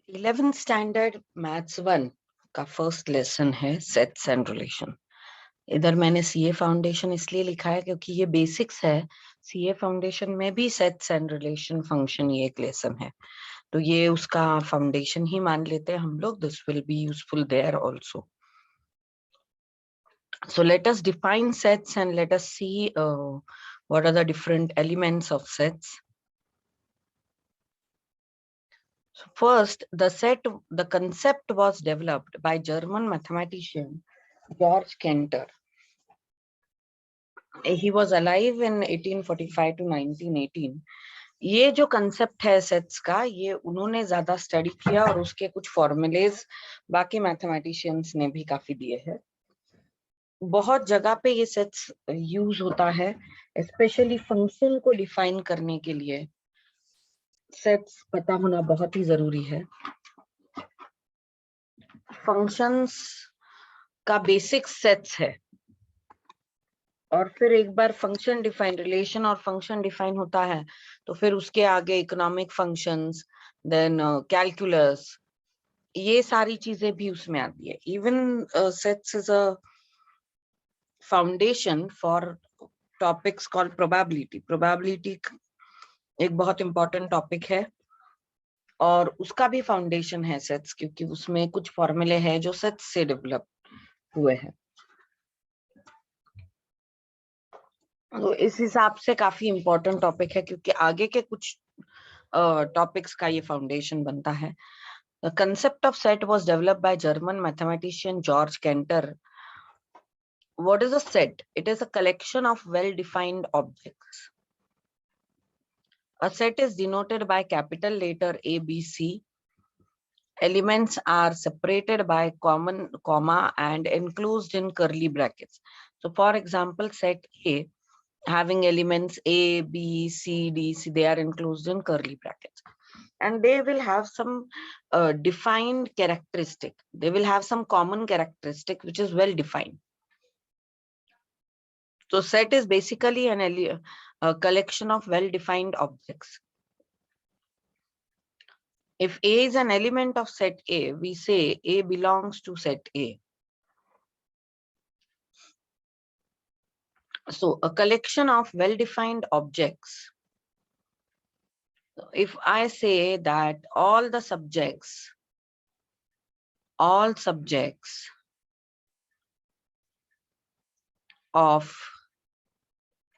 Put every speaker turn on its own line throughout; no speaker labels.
11th standard maths 1 का first lesson है sets and relation. इधर मैंने सीए फाउंडेशन इसलिए लिखा है क्योंकि ये बेसिक्स है। सीए फाउंडेशन में भी सेट्स एंड रिलेशन फंक्शन ये एक लेसन है, तो ये उसका फाउंडेशन ही मान लेते हैं हम लोग। This will be useful there also. So let us define sets and let us see what are the different elements of sets. So first, the concept was developed by German mathematician George Cantor. He was alive in 1845 to 1918. ये जो concept है sets का, ये उन्होंने ज्यादा study किया और उसके कुछ फॉर्मूलेज बाकी मैथमेटिशियंस ने भी काफी दिए हैं। बहुत जगह पे ये सेट्स यूज होता है, स्पेशली फंक्शन को डिफाइन करने के लिए सेट्स पता होना बहुत ही जरूरी है। फंक्शंस का बेसिक सेट्स है, और फिर एक बार फंक्शन डिफाइन, रिलेशन और फंक्शन डिफाइन होता है तो फिर उसके आगे इकोनॉमिक फंक्शंस, देन कैलकुलस, ये सारी चीजें भी उसमें आती है। Even sets is a foundation for topics called probability. Probability एक बहुत इंपॉर्टेंट टॉपिक है और उसका भी फाउंडेशन है सेट्स, क्योंकि उसमें कुछ फॉर्मूले हैं जो सेट्स से डेवलप हुए हैं। तो इस हिसाब से काफी इंपॉर्टेंट टॉपिक है, क्योंकि आगे के कुछ टॉपिक्स का ये फाउंडेशन बनता है। The concept of set was developed by German mathematician George Cantor. What is a set? It is a collection of well-defined objects. A set is denoted by capital letter A, B, C. Elements are separated by common comma and enclosed in curly brackets. So for example, set A having elements A, B, C, D, C, they are enclosed in curly brackets. And they will have some defined characteristic. They will have some common characteristic which is well defined. So set is basically a collection of well defined objects. If A is an element of set A, we say A belongs to set A. So a collection of well defined objects. If I say that all subjects of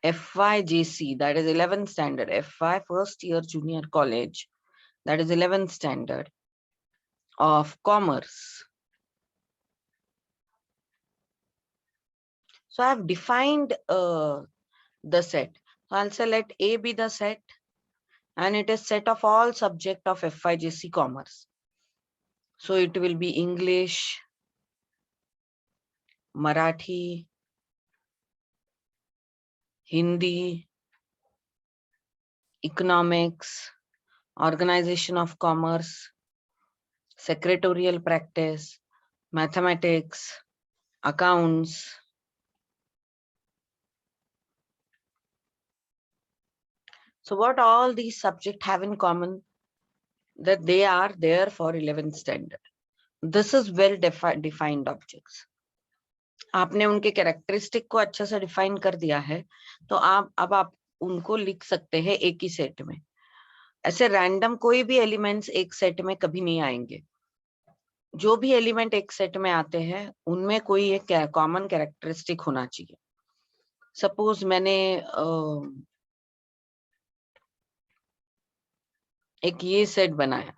FYJC, that is 11th standard, FY first year junior college, that is 11th standard of commerce. So I have defined the set. So I'll say let A be the set, and it is set of all subject of FYJC commerce. So it will be English, Marathi, Hindi, economics, organization of commerce, secretarial practice, mathematics, accounts. So what all these subjects have in common? That they are there for 11th standard. This is well defined objects. आपने उनके characteristic को अच्छे से define कर दिया है, तो आप उनको लिख सकते हैं एक ही सेट में। ऐसे रैंडम कोई भी एलिमेंट्स एक सेट में कभी नहीं आएंगे। जो भी एलिमेंट एक सेट में आते हैं उनमें कोई एक कॉमन कैरेक्टरिस्टिक होना चाहिए। सपोज मैंने एक ये सेट बनाया,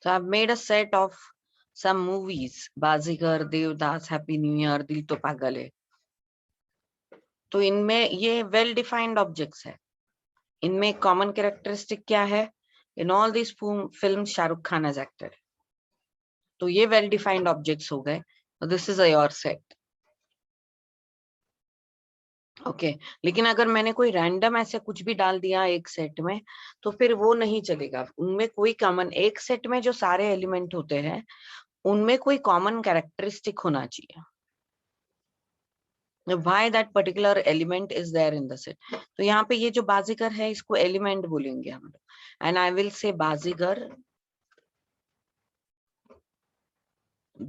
so I've made a set of some movies, Baazigar, Devdas, happy new year, दिल तो पागल है। तो इनमें ये वेल डिफाइंड ऑब्जेक्ट्स है। इनमें कॉमन कैरेक्टरिस्टिक क्या है? In all this film Shahrukh Khan has acted. तो ये वेल डिफाइंड ऑब्जेक्ट्स हो गए। This is your set. Okay लेकिन अगर मैंने कोई रैंडम ऐसे कुछ भी डाल दिया एक सेट में तो फिर वो नहीं चलेगा। उनमें कोई कॉमन, एक सेट में जो सारे एलिमेंट होते हैं उनमें कोई कॉमन कैरेक्टरिस्टिक होना चाहिए। Why that particular element is there in the set? तो यहाँ पे ये जो बाजीगर है इसको एलिमेंट बोलेंगे हम लोग, एंड आई विल से बाजीगर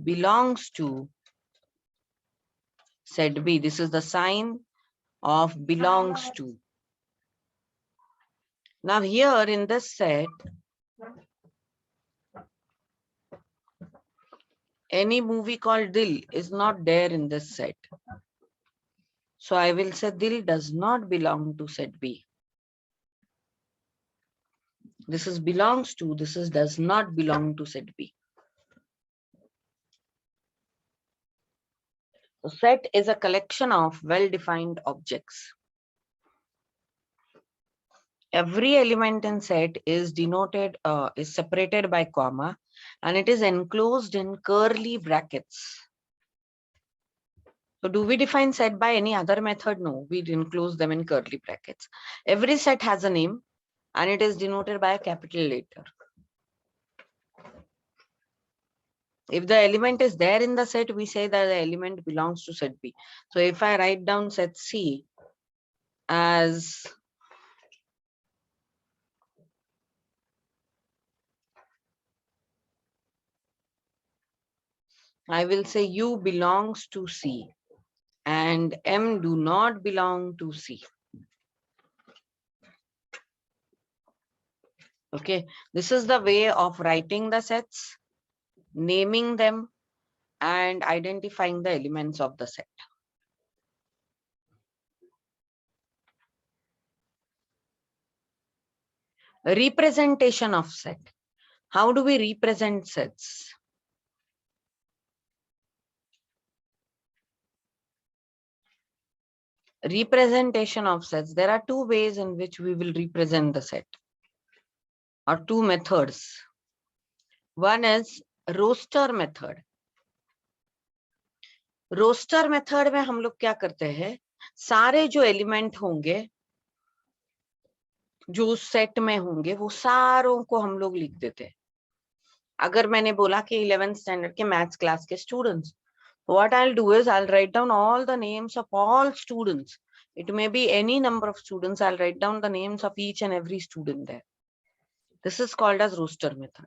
belongs to set B. This is the sign of belongs to. Now here in this set, any movie called Dil is not there in this set. So I will say Dil does not belong to set B. This is belongs to, this is does not belong to set B. So set is a collection of well-defined objects. Every element in set is denoted, is separated by comma, and it is enclosed in curly brackets. So do we define set by any other method? No, we enclose them in curly brackets. Every set has a name and it is denoted by a capital letter. If the element is there in the set, we say that the element belongs to set B. So if I write down set C as I will say U belongs to C and M do not belong to C. Okay, this is the way of writing the sets, naming them, and identifying the elements of the set. Representation of set. How do we represent sets? Representation of sets. There are two ways in which we will represent the set, or two methods. One is roster method. Roster method में हम लोग क्या करते हैं, सारे जो element होंगे जो उस सेट में होंगे वो सारों को हम लोग लिख देते हैं। अगर मैंने बोला कि 11th स्टैंडर्ड के मैथ्स क्लास के students, what I'll do is I'll write down all the names of all students. It may be any number of students. I'll write down the names of each and every student there. This is called as roster method.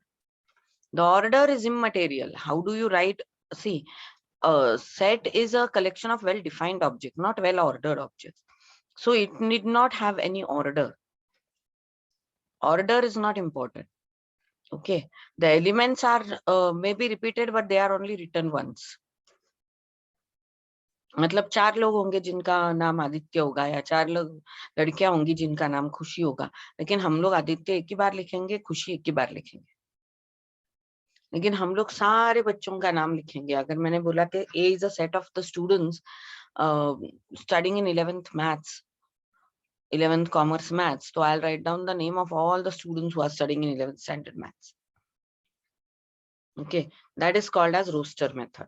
The order is immaterial. How do you write? See, a set is a collection of well-defined objects, not well-ordered objects. So it need not have any order. Order is not important. Okay, the elements are may be repeated, but they are only written once. मतलब 4 लोग होंगे जिनका नाम आदित्य होगा, या 4 लोग लड़कियां होंगी जिनका नाम खुशी होगा, लेकिन हम लोग आदित्य एक ही बार लिखेंगे, खुशी एक ही बार लिखेंगे, लेकिन हम लोग सारे बच्चों का नाम लिखेंगे। अगर मैंने बोला कि A is a set of the students studying in 11th maths, 11th commerce maths, so I'll write down the name of all the students who are studying in 11th standard maths. Okay, that is called as roster method.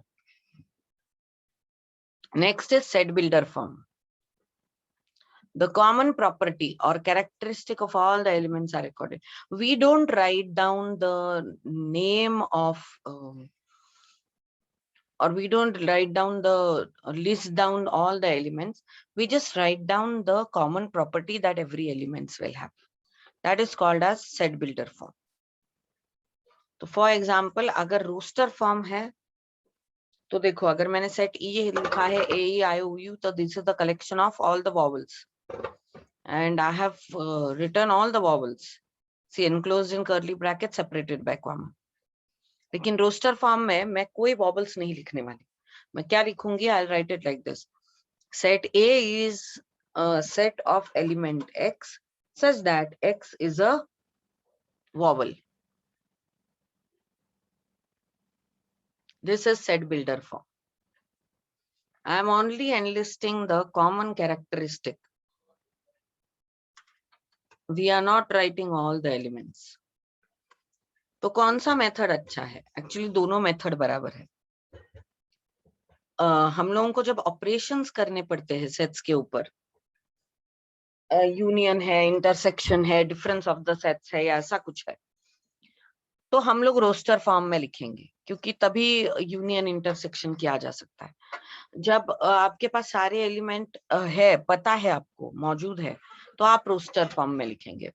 Next is set builder form. The common property or characteristic of all the elements are recorded. We don't write down the name of or we don't write down the list down all the elements. We just write down the common property that every elements will have. That is called as set builder form. So for example, अगर roster form है तो देखो, अगर मैंने set E लिखा है A E I O U, तो this is the collection of all the vowels. And I have written all the vowels. See, enclosed in curly brackets, separated by comma. लेकिन roster form में मैं कोई vowels नहीं लिखने वाली। मैं क्या लिखूंगी? I'll write it like this. Set A is a set of element X such that X is a vowel. This is set builder form. I am only enlisting the common characteristic. We are not writing all the elements. तो कौन सा method अच्छा है? Actually दोनों method बराबर है। हम लोगों को जब ऑपरेशंस करने पड़ते हैं सेट्स के ऊपर, यूनियन है, इंटरसेक्शन है, डिफरेंस ऑफ द सेट्स है, या ऐसा कुछ है, तो हम लोग रोस्टर फॉर्म में लिखेंगे, क्योंकि तभी यूनियन इंटरसेक्शन किया जा सकता है। जब आपके पास सारे एलिमेंट है, पता है, आपको मौजूद है, तो आप रोस्टर फॉर्म में लिखेंगे।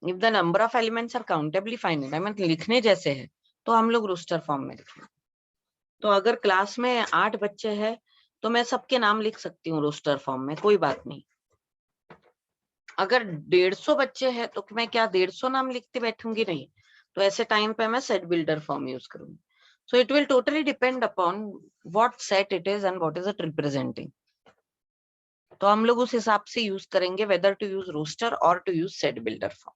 If the number of elements are countably finite, I mean लिखने जैसे है, तो हम लोग रोस्टर फॉर्म में लिखेंगे। तो अगर क्लास में 8 बच्चे हैं, तो मैं सबके नाम लिख सकती हूँ रोस्टर फॉर्म में, कोई बात नहीं। अगर 150 बच्चे हैं, तो मैं क्या 150 नाम लिखते बैठूंगी? नहीं। तो ऐसे टाइम पे मैं सेट बिल्डर फॉर्म यूज करूंगी। So it will totally depend upon what set it is and what is it representing. तो हम लोग उस हिसाब से यूज करेंगे वेदर टू यूज रोस्टर और to use set builder form.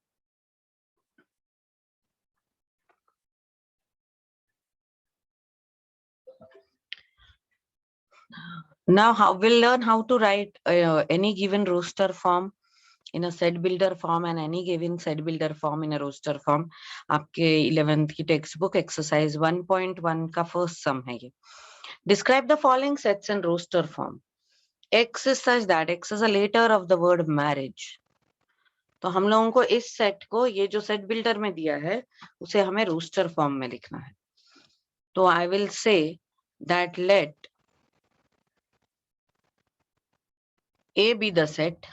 Now we'll learn how to write any given roster form in a set builder form and any given set builder form in a roster form. आपके 11th की text book exercise 1.1 का first सम है ये। Describe the following sets in roster form. X is such that X is a letter of the word marriage. तो हम लोगों को इस सेट को, ये जो सेट बिल्डर में दिया है, उसे हमें रोस्टर फॉर्म में लिखना है। तो I will say that let A be the set.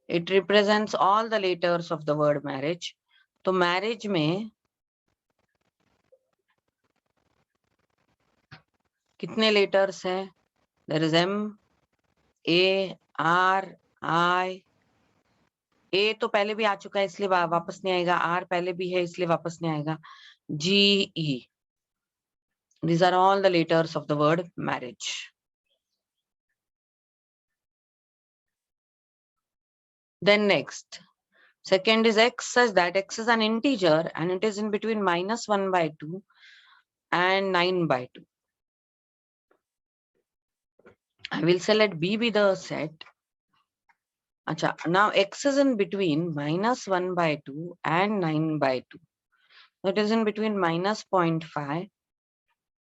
It represents all the letters of the word marriage. तो marriage में कितने letters है? There is M, A, R, I. A तो पहले भी आ चुका है, इसलिए वापस नहीं आएगा। R पहले भी है, इसलिए वापस नहीं आएगा। G, E. These are all the letters of the word marriage. Then next, second is X such that X is an integer and it is in between -1/2 and 9/2. I will say let B be the set. Acha, now X is in between -1/2 and 9/2. It is in between -0.5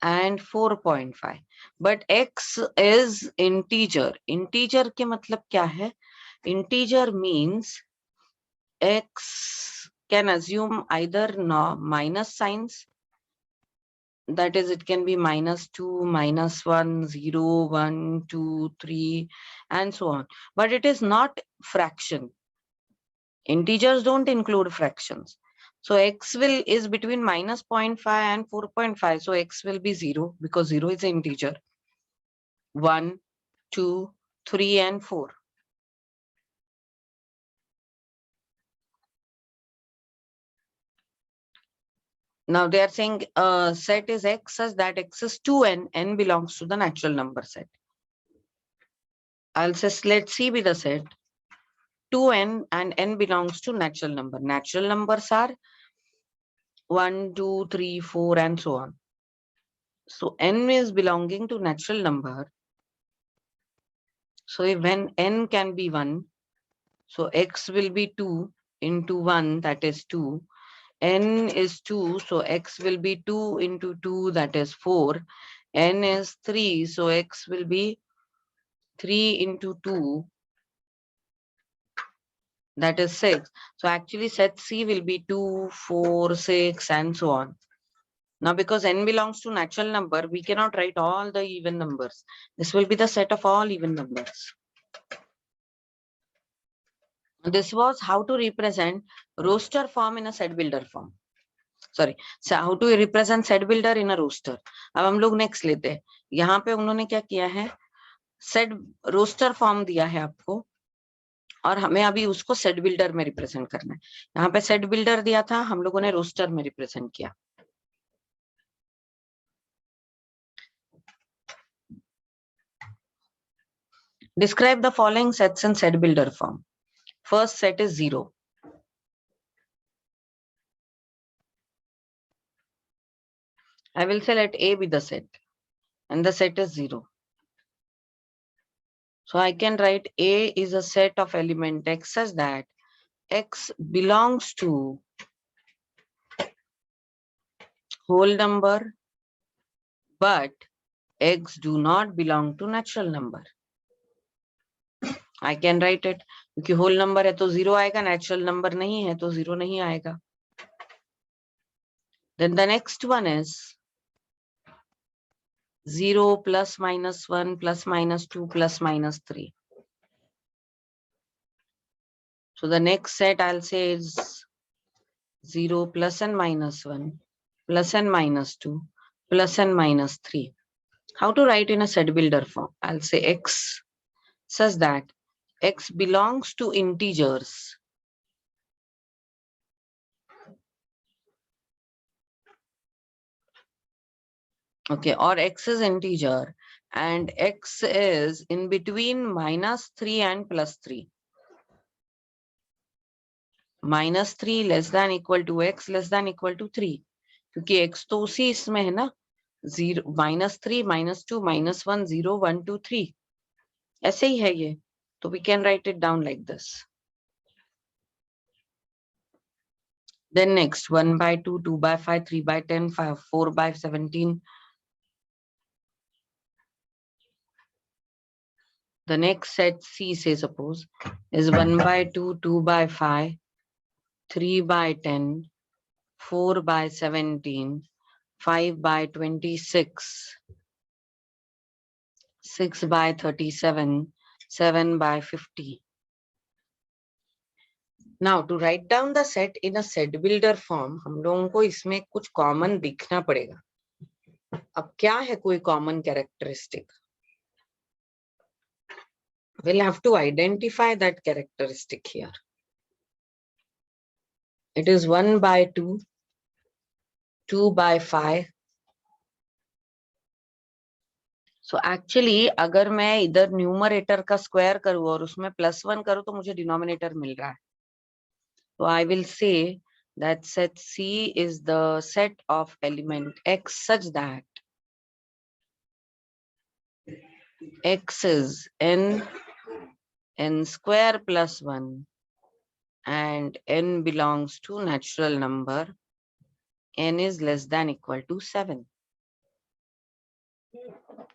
and 4.5. But X is integer. Integer के मतलब क्या है? Integer means X can assume either minus signs. That is, it can be -2, -1, 0, 1, 2, 3, and so on. But it is not fraction. Integers don't include fractions. So X is between -0.5 and 4.5. So X will be 0 because 0 is an integer. 1, 2, 3, and 4. Now they are saying set is X such that X is 2n, n belongs to the natural number set. I'll say let C be the set. 2n and n belongs to natural number. Natural numbers are 1, 2, 3, 4, and so on. So n is belonging to natural number. So when n can be 1, so X will be 2 into 1, that is 2. N is 2, so X will be 2 into 2, that is 4. N is 3, so X will be 3 into 2, that is 6. So actually set C will be 2, 4, 6, and so on. Now because n belongs to natural number, we cannot write all the even numbers. This will be the set of all even numbers. This was how to represent roster form in a set builder form. Sorry, so how to represent set builder in a roster. अब हम लोग next लेते हैं। यहाँ पे उन्होंने क्या किया है, set roster form दिया है आपको, और हमें अभी उसको सेट बिल्डर में रिप्रेजेंट करना है। यहाँ पे सेट बिल्डर दिया था, हम लोगों ने रोस्टर में रिप्रेजेंट किया। Describe the following sets in set builder form. First set is 0. I will say let A be the set, and the set is 0. So I can write A is a set of element X such that X belongs to whole number, but X do not belong to natural number. I can write it. क्योंकि whole number है तो 0 आएगा, natural number नहीं है तो 0 नहीं आएगा. Then the next one is 0 plus minus 1 plus minus 2 plus minus 3. So the next set I'll say is 0 plus and minus 1 plus and minus 2 plus and minus 3. How to write in a set builder form? I'll say x such that x belongs to integers. Okay, or x is integer and x is in between minus 3 and plus 3. Minus 3 less than equal to x less than equal to 3. क्योंकि x तो उसी इसमें है ना, 0 minus 3 minus 2 minus 1 0 1 2 3 ऐसे ही है ये. तो we can write it down like this. Then next 1 by 2 2 by 5 3 by 10 5 4 by 17. The next set C, say suppose, is 1 by 2 2 by 5 3 by 10 4 by 17 5 by 26 6 by 37 7 by 50. Now to write down the set in a set builder form, हम लोगों को इसमें कुछ common दिखना पड़ेगा. अब क्या है कोई common characteristic? We'll have to identify that characteristic here. It is 1 by 2 2 by 5. So actually अगर मैं इधर न्यूमरेटर का स्क्वायर करूँ और उसमें +1 करूँ तो मुझे डिनोमिनेटर मिल रहा है. So I will say that set C is the set of element x such that x is n square plus 1 and n belongs to natural number, n is less than equal to 7.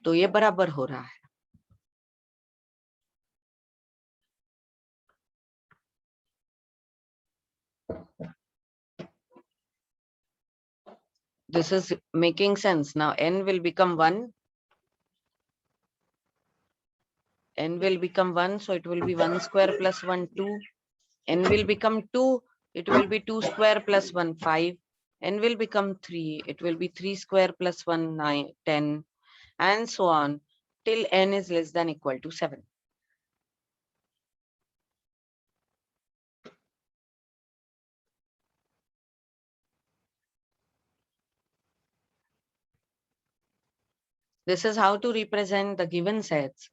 तो ये बराबर हो रहा है. This is making sense. Now n will become 1. N will become 1, so it will be 1 square plus 1 2. N will become 2, it will be 2 square plus 1 5. N will become 3, it will be 3 square plus 1 9 10, and so on till n is less than equal to 7. This is how to represent the given sets.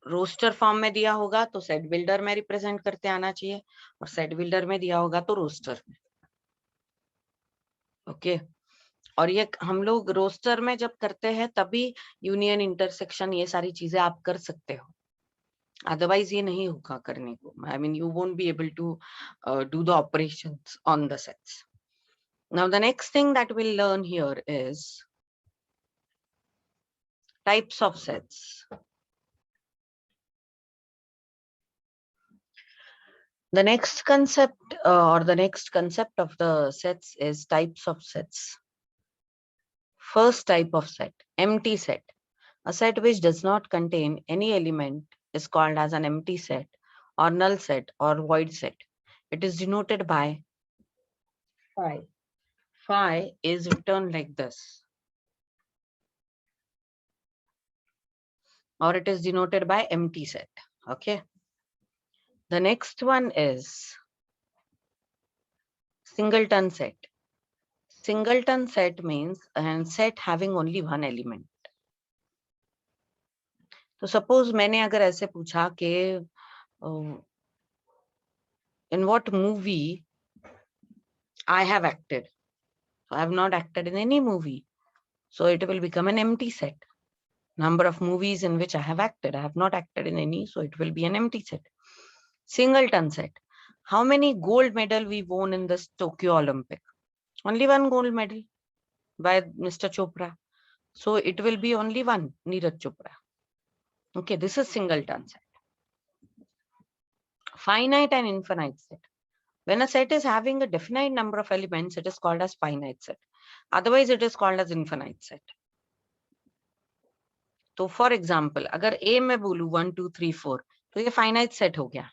Roster form में दिया होगा तो set builder में represent करते आना चाहिए, और set builder में दिया होगा तो रोस्टर में. ओके और ये हम लोग रोस्टर में जब करते हैं तभी यूनियन इंटरसेक्शन ये सारी चीजें आप कर सकते हो, अदरवाइज ये नहीं होगा करने को. I mean you won't be able to do the operations on the sets. Now the next thing that will learn here is types of sets. The next concept of the sets is types of sets. First type of set, empty set. A set which does not contain any element is called as an empty set or null set or void set. It is denoted by phi. Phi is written like this, or it is denoted by empty set. Okay. The next one is singleton set. Singleton set means a set having only one element. तो suppose मैंने अगर ऐसे पूछा कि in what movie I have acted, so I have not acted in any movie, so it will become an empty set. Number of movies in which I have acted, I have not acted in any, so it will be an empty set. Singleton set. How many gold medal we won in this Tokyo Olympic? Only one gold medal by Mr. Chopra, so it will be only one, Neeraj Chopra. Okay, this is singleton set. Finite and infinite set. When a set is having a definite number of elements, it is called as finite set. Otherwise, it is called as infinite set. तो for example अगर ए में बोलूं 1 2 3 4 तो ये finite set हो गया.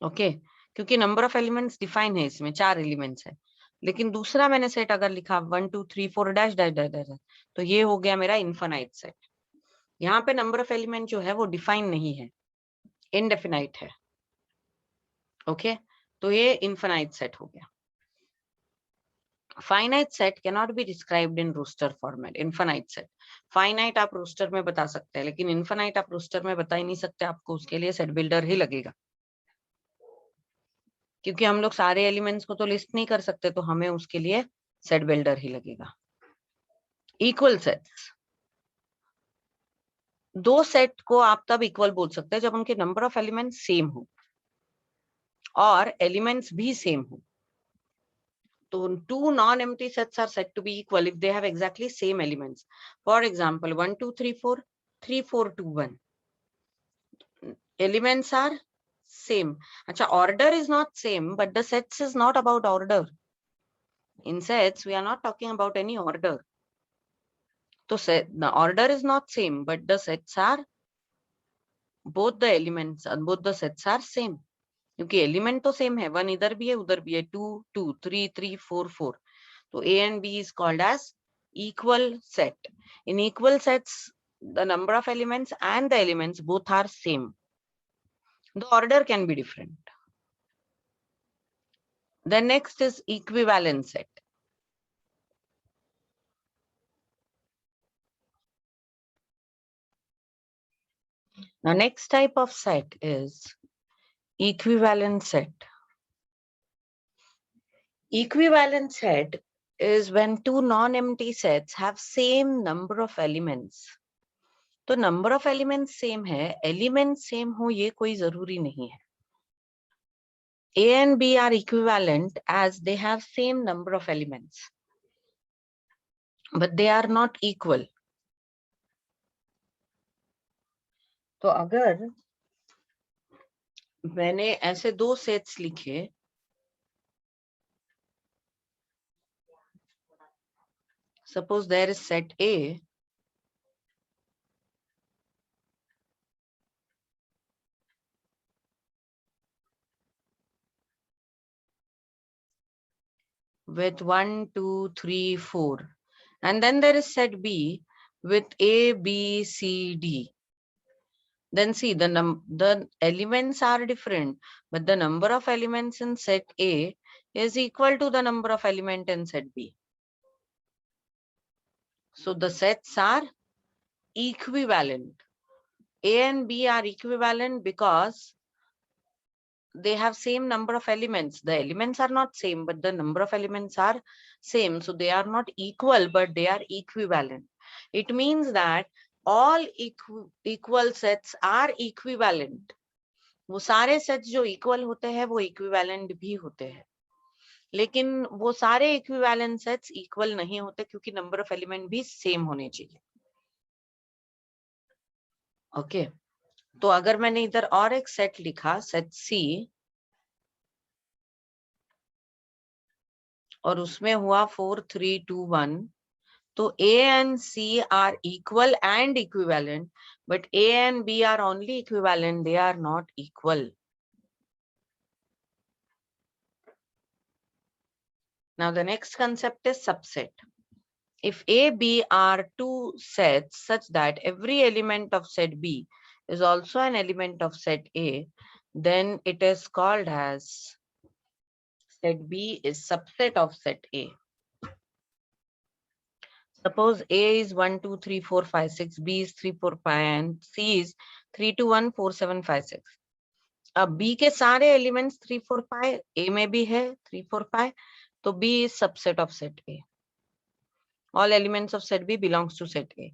Okay क्योंकि number of elements define है, इसमें 4 एलिमेंट्स है. लेकिन दूसरा मैंने सेट अगर लिखा 1 2 3 4 डैश डैश डैश डैश तो ये हो गया मेरा इनफाइनाइट सेट. यहाँ पे नंबर ऑफ एलिमेंट जो है वो डिफाइन नहीं है, इनडेफिनाइट है. ओके तो ये इनफाइनाइट सेट हो गया. Finite set cannot be described in roster format. Infinite set finite आप रोस्टर में बता सकते हैं, लेकिन इनफाइनाइट आप रोस्टर में बता ही नहीं सकते. आपको उसके लिए सेट बिल्डर ही लगेगा, क्योंकि हम लोग सारे एलिमेंट्स को तो लिस्ट नहीं कर सकते, तो हमें उसके लिए सेट बिल्डर ही लगेगा. इक्वल सेट्स, दो सेट को आप तब इक्वल बोल सकते हैं जब उनके नंबर ऑफ एलिमेंट्स सेम हो और एलिमेंट्स भी सेम हो. तो two non-empty sets are said to be equal if they have exactly same elements. For example, 1 2 3 4 3 4 2 1 elements are same. Acha, order is not same, but the sets is not about order. In sets we are not talking about any order. So set the order is not same, but the sets are, both the elements and both the sets are same. क्योंकि element तो same है, 1 इधर भी है उधर भी है, 2 2 3 3 4 4. तो A and B is called as equal set. In equal sets, the number of elements and the elements both are same. The order can be different. The next is equivalent set. The next type of set is equivalent set. Equivalent set is when two non-empty sets have same number of elements. तो number of element same है, element same हो ये कोई जरूरी नहीं है. A and B are equivalent as they have same number of elements, but they are not equal. तो अगर मैंने ऐसे दो सेट्स लिखे, suppose there is set A with 1 2 3 4 and then there is set B with A B C D. Then see the elements are different, but the number of elements in set A is equal to the number of elements in set B. So the sets are equivalent. A and B are equivalent because they have same number of elements. The elements are not same, but the number of elements are same. So they are not equal, but they are equivalent. It means that all equal sets are equivalent. वो सारे sets जो equal होते हैं वो equivalent भी होते हैं, लेकिन वो सारे equivalent sets equal नहीं होते क्योंकि number of element भी same होने चाहिए. ओके तो अगर मैंने इधर और एक सेट लिखा, सेट C, और उसमें हुआ 4 3 2 1, तो A and C are equal and equivalent, but A and B are only equivalent, they are not equal. Now the next concept is subset. If A, B are two sets such that every element of set B is also an element of set A, then it is called as set B is subset of set A. Suppose A is 1 2 3 4 5 6, B is 3 4 5 and C is 3 2 1 4 7 5 6. अब B के सारे elements 3 4 5 A में भी है 3 4 5, तो B is subset of set A. All elements of set B belongs to set A.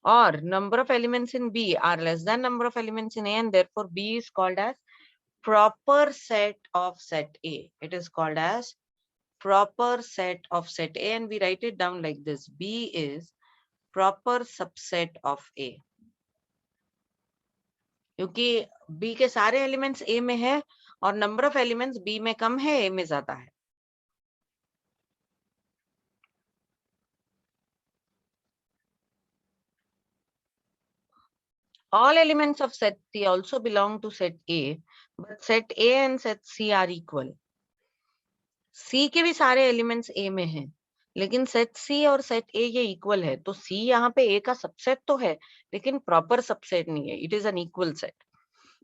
Or number of elements in B are less than number of elements in A, and therefore B is called as proper set of set A. It is called as proper set of set A, and we write it down like this: B is proper subset of A. क्योंकि B के सारे elements ए में है और number of elements B में कम है, ए में ज्यादा है. All elements of set C also belong to set A, but set A and set C are equal. C के भी सारे एलिमेंट्स A में हैं, लेकिन सेट C और सेट A ये इक्वल है. तो C यहाँ पे A का सबसेट तो है, लेकिन प्रॉपर सबसेट नहीं है. It is an equal set.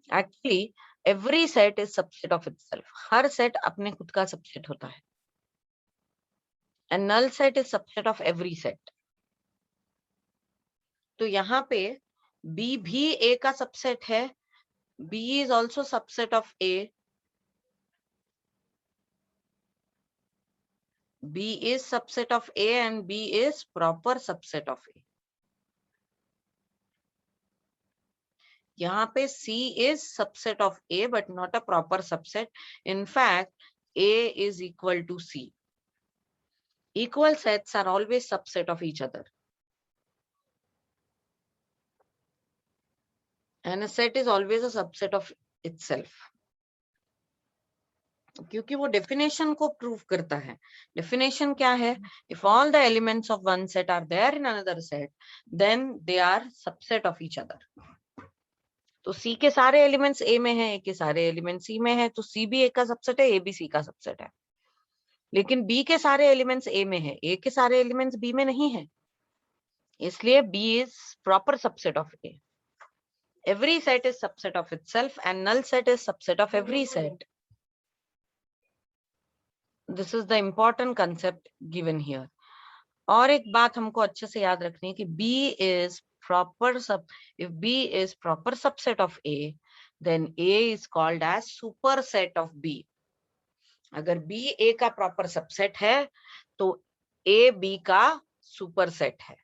Actually every set is subset of itself. हर सेट अपने खुद का सबसेट होता है. And null set is subset of every set. तो यहाँ पे B भी A का सबसेट है. B is also subset of A. B is subset of A and B is proper subset of A. यहाँ पे C is subset of A but not a proper subset. In fact, A is equal to C. Equal sets are always subset of each other. And a set is always a subset of itself. क्योंकि वो definition को prove करता है. Definition क्या है? If all the elements of one set are there in another set, then they are subset of each other. तो C के सारे एलिमेंट्स A में है, A के सारे एलिमेंट्स C में है, तो C भी A का सबसेट है, A भी C का सबसेट है. लेकिन B के सारे एलिमेंट्स A में है, A के सारे एलिमेंट्स B में नहीं है, इसलिए B is proper subset of A. Every set is subset of itself and null set is subset of every set. This is the important concept given here. और एक बात हमको अच्छे से याद रखनी है कि B is proper if B is proper subset of A, then A is called as superset of B. अगर B A का प्रॉपर सबसेट है तो A B का सुपरसेट है.